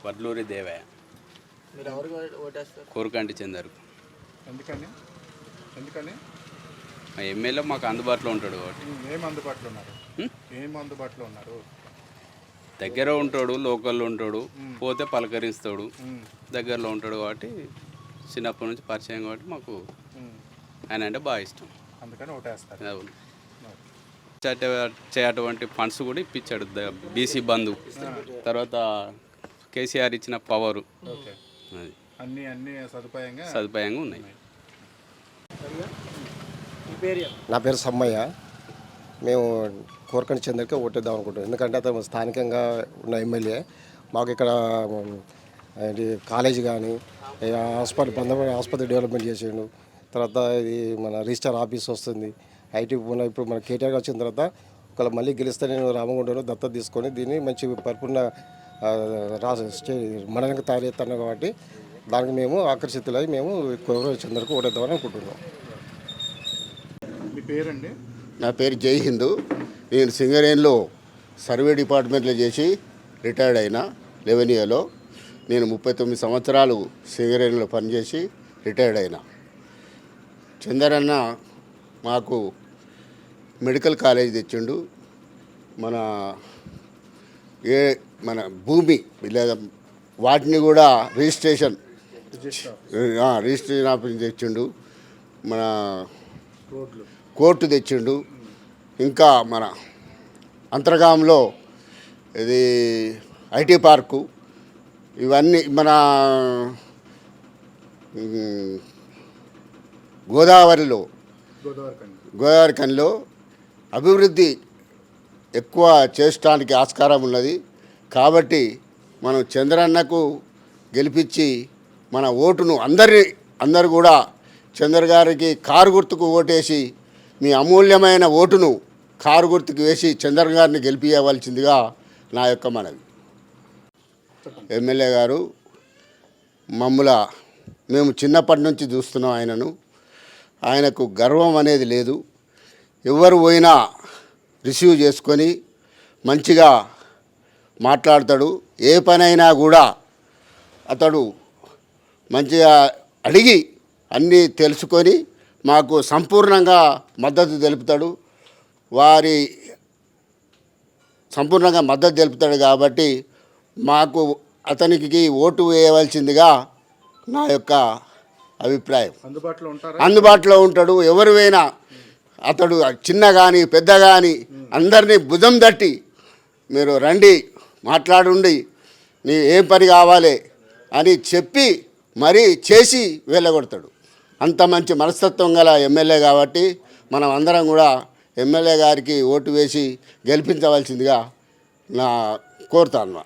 వడ్లూరి దేవయ్య. మీరు ఎవరికి ఓటేస్తారు? కోరుకంటి చెందరు. ఎందుకని ఎందుకని మా ఎమ్మెల్యే మాకు అందుబాటులో ఉంటాడు కాబట్టి. ఏం అందుబాటులో ఉన్నారు? ఏం అందుబాటులో ఉన్నారు? దగ్గర ఉంటాడు, లోకల్లో ఉంటాడు, పోతే పలకరిస్తాడు, దగ్గరలో ఉంటాడు కాబట్టి చిన్నప్పటి నుంచి పరిచయం కాబట్టి మాకు ఆయన అంటే బాగా ఇష్టం. అందుకని ఓటేస్తారు. అవును. చేయటువంటి ఫండ్స్ కూడా ఇప్పించాడు. బీసీ బంధు, తర్వాత కేసీఆర్ ఇచ్చిన పవరు, అది అన్ని సదుపాయంగా ఉన్నాయి. నా పేరు సమ్మయ్య. మేము కోరకంటి చంద్రకే ఓటేద్దాం అనుకుంటాం. ఎందుకంటే అతను స్థానికంగా ఉన్న ఎమ్మెల్యే. మాకు ఇక్కడ కాలేజీ కానీ హాస్పిటల్ ఆసుపత్రి డెవలప్మెంట్ చేసిండు. తర్వాత ఇది మన రిజిస్టర్ ఆఫీస్ వస్తుంది, ఐటీ ఇప్పుడు మన కేటీఆర్ వచ్చిన తర్వాత ఒకవేళ మళ్ళీ గెలిస్తే నేను రామగుండను దత్తత తీసుకొని దీన్ని మంచి పరిపూర్ణ మండలంగా తయారు చేస్తాను కాబట్టి దానికి మేము ఆకర్షితులై మేము కోరకంటి చంద్రకు ఓటేద్దామని అనుకుంటున్నాం. మీ పేరండి? నా పేరు జై హిందూ. నేను సింగరేణిలో సర్వే డిపార్ట్మెంట్లో చేసి రిటైర్డ్ అయినా 11 ఇయర్లో. నేను 39 సంవత్సరాలు సింగరేణిలో పనిచేసి రిటైర్డ్ అయినా. చందరన్న మాకు మెడికల్ కాలేజ్ తెచ్చిండు. మన భూమి లేదా వాటిని కూడా రిజిస్ట్రేషన్ ఆఫీస్ తెచ్చిండు. మన కోర్టు తెచ్చిండు. ఇంకా మన అంతర్గాంలో ఇది ఐటీ పార్కు, ఇవన్నీ మన గోదావరి కనిలో అభివృద్ధి ఎక్కువ చేయడానికి ఆస్కారం ఉన్నది. కాబట్టి మనం చంద్రన్నకు గెలిపించి మన ఓటును అందరు కూడా చంద్ర గారికి కారు గుర్తుకు ఓటేసి మీ అమూల్యమైన ఓటును కారు గుర్తుకు వేసి చంద్ర గారిని గెలిపించవలసిందిగా నా యొక్క మనవి. ఎమ్మెల్యే గారు మేము చిన్నప్పటి నుంచి చూస్తున్నాం ఆయనను. ఆయనకు గర్వం అనేది లేదు. ఎవరు పోయినా రిసీవ్ చేసుకొని మంచిగా మాట్లాడతాడు. ఏ పనైనా కూడా అతడు మంచిగా అడిగి అన్నీ తెలుసుకొని మాకు సంపూర్ణంగా మద్దతు తెలుపుతాడు. సంపూర్ణంగా మద్దతు తెలుపుతాడు కాబట్టి మాకు అతనికి ఓటు వేయవలసిందిగా నా యొక్క అభిప్రాయం. అందుబాటులో ఉంటాడు. ఎవరు పోయినా అతడు చిన్న కానీ పెద్ద కానీ అందరినీ భుజం తట్టి మీరు రండి మాట్లాడుండి నీ ఏం పని కావాలి అని చెప్పి మరీ చేసి వెళ్ళగొడతాడు. అంత మంచి మనస్తత్వం గల ఎమ్మెల్యే కాబట్టి మనం అందరం కూడా ఎమ్మెల్యే గారికి ఓటు వేసి గెలిపించవలసిందిగా కోరుతాను.